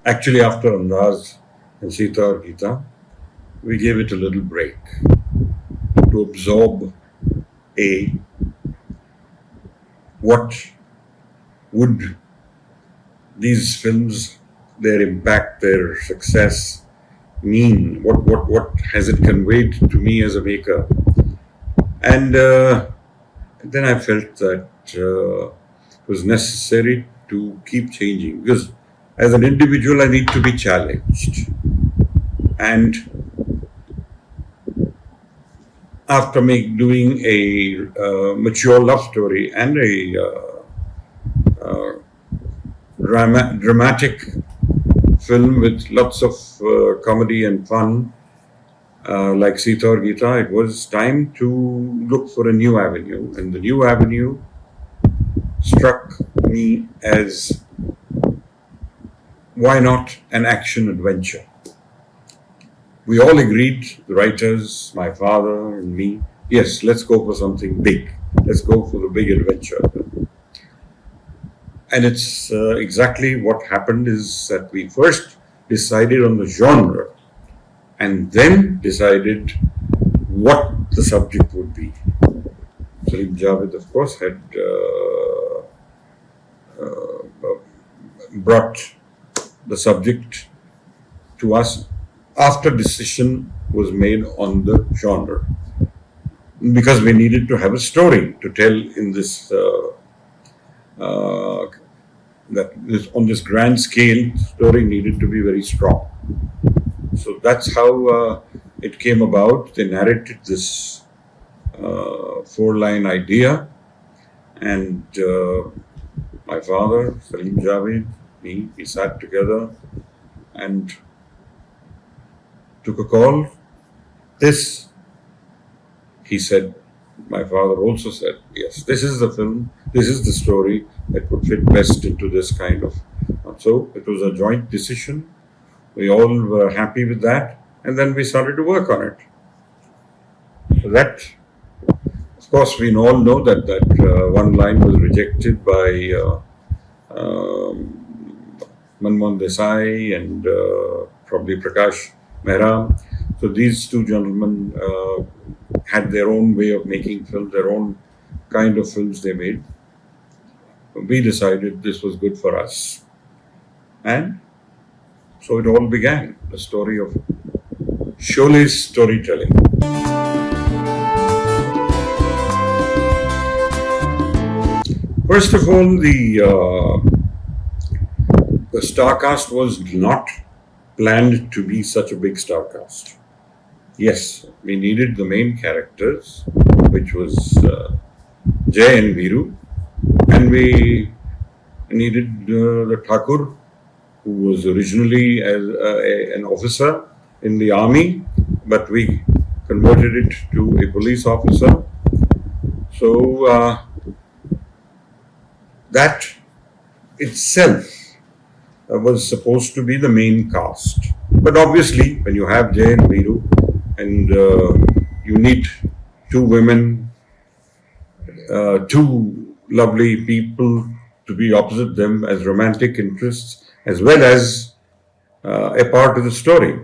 Actually, after Andaz and Sita or Gita, we gave it a little break to absorb what would these films, their impact, their success mean? What has it conveyed to me as a maker? And then I felt that it was necessary to keep changing, because as an individual I need to be challenged. And after doing a mature love story and a dramatic film with lots of comedy and fun, like Sita or Gita, it was time to look for a new avenue. And the new avenue struck me as, why not an action adventure? We all agreed, the writers, my father and me, yes, let's go for something big. Let's go for the big adventure. And it's exactly what happened is that we first decided on the genre and then decided what the subject would be. Salim Javed, of course, had brought the subject to us after decision was made on the genre, because we needed to have a story to tell in this on this grand scale. Story needed to be very strong. So that's how it came about. They narrated this 4-line idea, and my father, Salim Javed, me, we sat together and took a call. This, he said, my father also said, yes, this is the film, this is the story that would fit best into this kind of. So it was a joint decision. We all were happy with that, and then we started to work on it. So that, of course, we all know that one line was rejected by Manmohan Desai and probably Prakash Mehra. So these two gentlemen had their own way of making films, their own kind of films they made. We decided this was good for us. And so it all began, the story of Sholay's storytelling. First of all, the star cast was not planned to be such a big star cast. Yes, we needed the main characters, which was Jaya and Viru, and we needed the Thakur, who was originally an officer in the army, but we converted it to a police officer. So that itself was supposed to be the main cast. But obviously, when you have Jay and Viru, and you need two women, two lovely people to be opposite them as romantic interests, as well as a part of the story.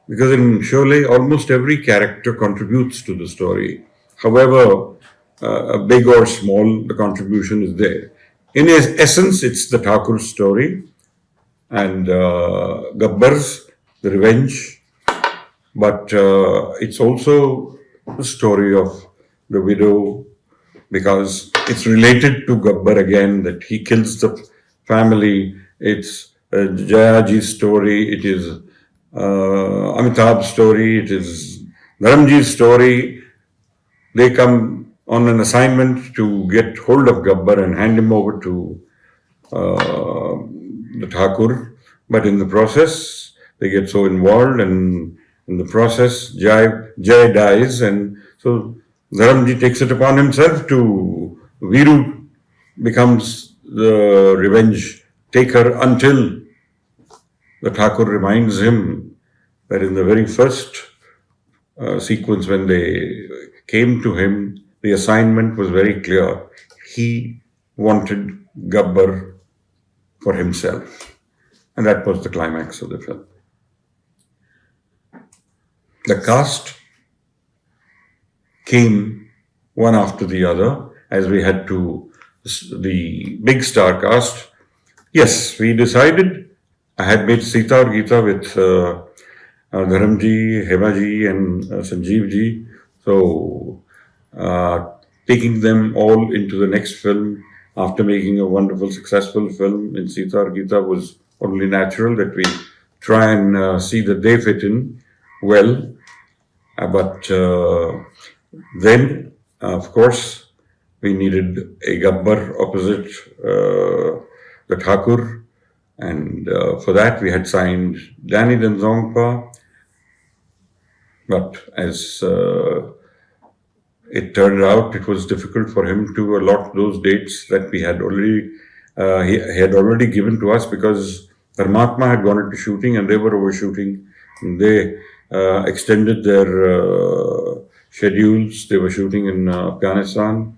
Because in Sholay, almost every character contributes to the story. However big or small, the contribution is there. In essence, it's the Thakur story and Gabbar's, the revenge. But it's also the story of the widow, because it's related to Gabbar again, that he kills the family. It's Jayaji's story, it is Amitabh's story, it is Dharamji's story. They come on an assignment to get hold of Gabbar and hand him over to the Thakur. But in the process, they get so involved, and in the process, Jaya dies, and so Dharamji takes it upon himself to. Viru becomes the revenge taker until the Thakur reminds him that in the very first sequence when they came to him, the assignment was very clear. He wanted Gabbar for himself. And that was the climax of the film. The cast came one after the other as we had to, the big star cast. Yes, we decided. I had made Sita or Gita with Dharamji, Hemaji, and Sanjeev ji. So, taking them all into the next film after making a wonderful, successful film in Sita or Gita was only natural that we try and see that they fit in well. But then, of course, we needed a Gabbar opposite the Thakur. And for that, we had signed Danny Denzongpa. But as it turned out, it was difficult for him to allot those dates that we had already, he had already given to us, because Dharmatma had gone into shooting and they were overshooting. And they extended their schedules. They were shooting in Afghanistan.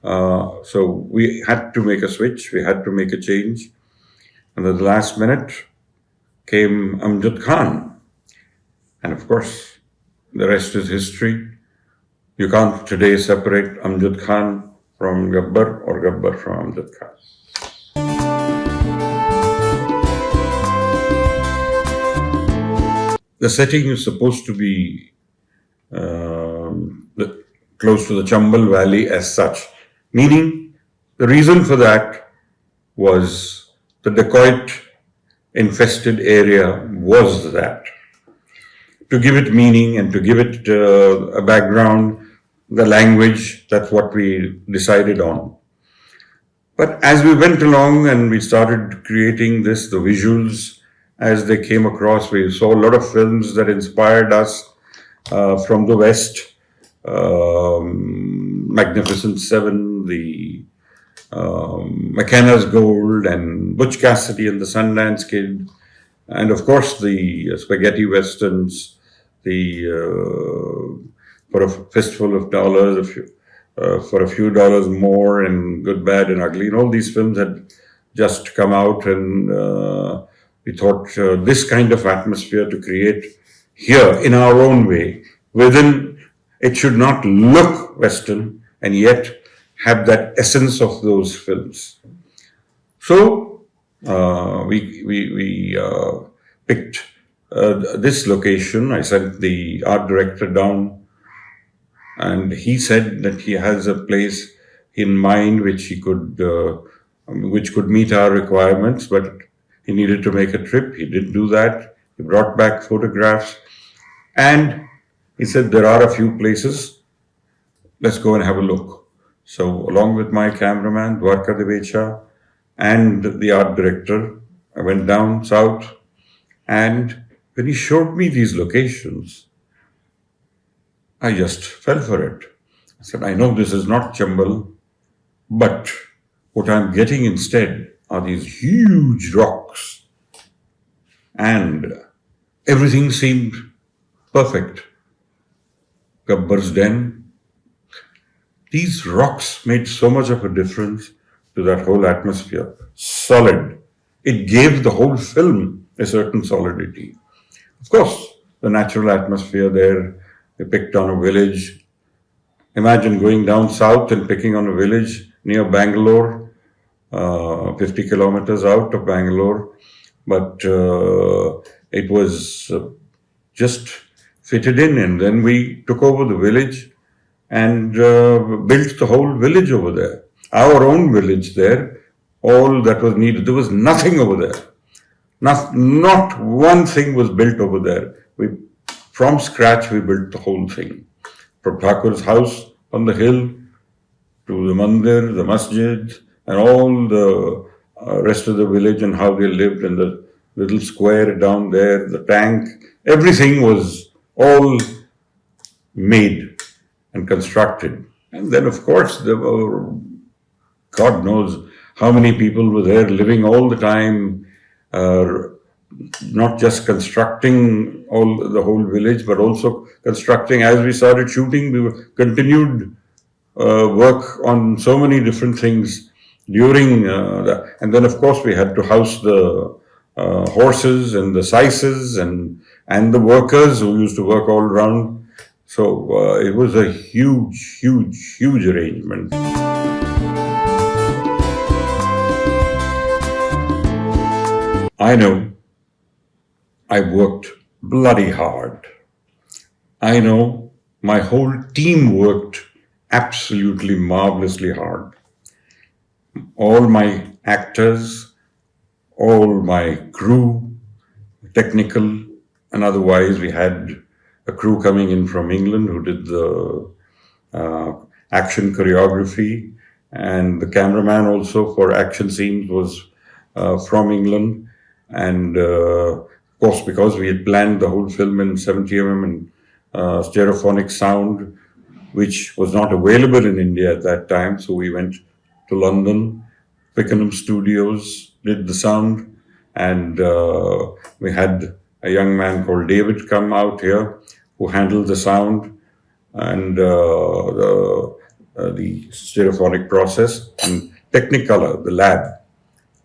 So we had to make a switch. We had to make a change. And at the last minute came Amjad Khan. And of course, the rest is history. You can't today separate Amjad Khan from Gabbar or Gabbar from Amjad Khan. The setting is supposed to be close to the Chambal Valley as such. Meaning, the reason for that was the dacoit infested area was that. To give it meaning and to give it a background, the language, that's what we decided on. But as we went along and we started creating this, the visuals, as they came across, we saw a lot of films that inspired us from the West. Magnificent Seven, the McKenna's Gold, and Butch Cassidy and the Sundance Kid, and of course the spaghetti westerns, the for a fistful of dollars, for a few dollars more, and Good, Bad, and Ugly. And all these films had just come out, and we thought this kind of atmosphere to create here in our own way, within. It should not look Western and yet have that essence of those films. So we picked this location. I sent the art director down, and he said that he has a place in mind which could meet our requirements, but he needed to make a trip. He did do that. He brought back photographs, and he said, there are a few places, let's go and have a look. So along with my cameraman, Dwarka Devecha, and the art director, I went down south, and when he showed me these locations, I just fell for it. I said, I know this is not Chambal, but what I'm getting instead are these huge rocks. And everything seemed perfect. Gabbar's Den. These rocks made so much of a difference to that whole atmosphere. Solid. It gave the whole film a certain solidity. Of course, the natural atmosphere there, they picked on a village. Imagine going down south and picking on a village near Bangalore, 50 kilometers out of Bangalore. But it was just fitted in, and then we took over the village and built the whole village over there. Our own village there, all that was needed. There was nothing over there. Not one thing was built over there. From scratch, we built the whole thing. From Thakur's house on the hill to the mandir, the masjid, and all the rest of the village and how they lived, and the little square down there, the tank, everything was all made and constructed. And then, of course, there were, God knows how many people were there living all the time, not just constructing the whole village, but also constructing. As we started shooting, we continued work on so many different things during that. And then, of course, we had to house the horses and the saises and the workers who used to work all around. So it was a huge arrangement. I know I worked bloody hard. I know my whole team worked absolutely marvelously hard. All my actors, all my crew, technical and otherwise, we had a crew coming in from England who did the action choreography, and the cameraman also for action scenes was from England. And of course, because we had planned the whole film in 70 and stereophonic sound, which was not available in India at that time, so we went to London, Twickenham Studios, did the sound, and we had a young man called David come out here who handled the sound and the stereophonic process, and Technicolor, the lab,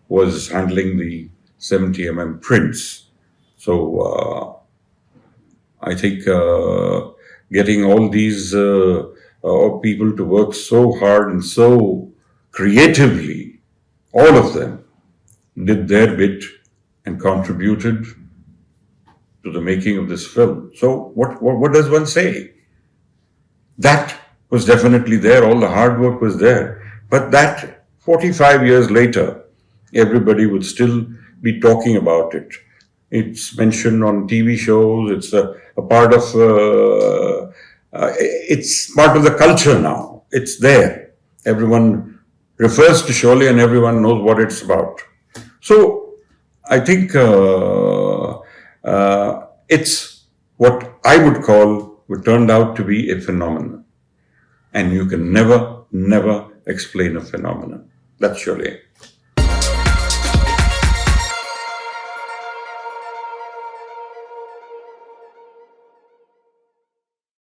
was handling the 70 prints. So I think getting all these people to work so hard and so creatively, all of them did their bit and contributed to the making of this film. So what does one say? That was definitely there, all the hard work was there. But that 45 years later, everybody would still be talking about it. It's mentioned on TV shows, it's a part of, it's part of the culture now. It's there. Everyone refers to Sholay and everyone knows what it's about. So I think it's what I would call, what turned out to be a phenomenon. And you can never explain a phenomenon. That's Sholay.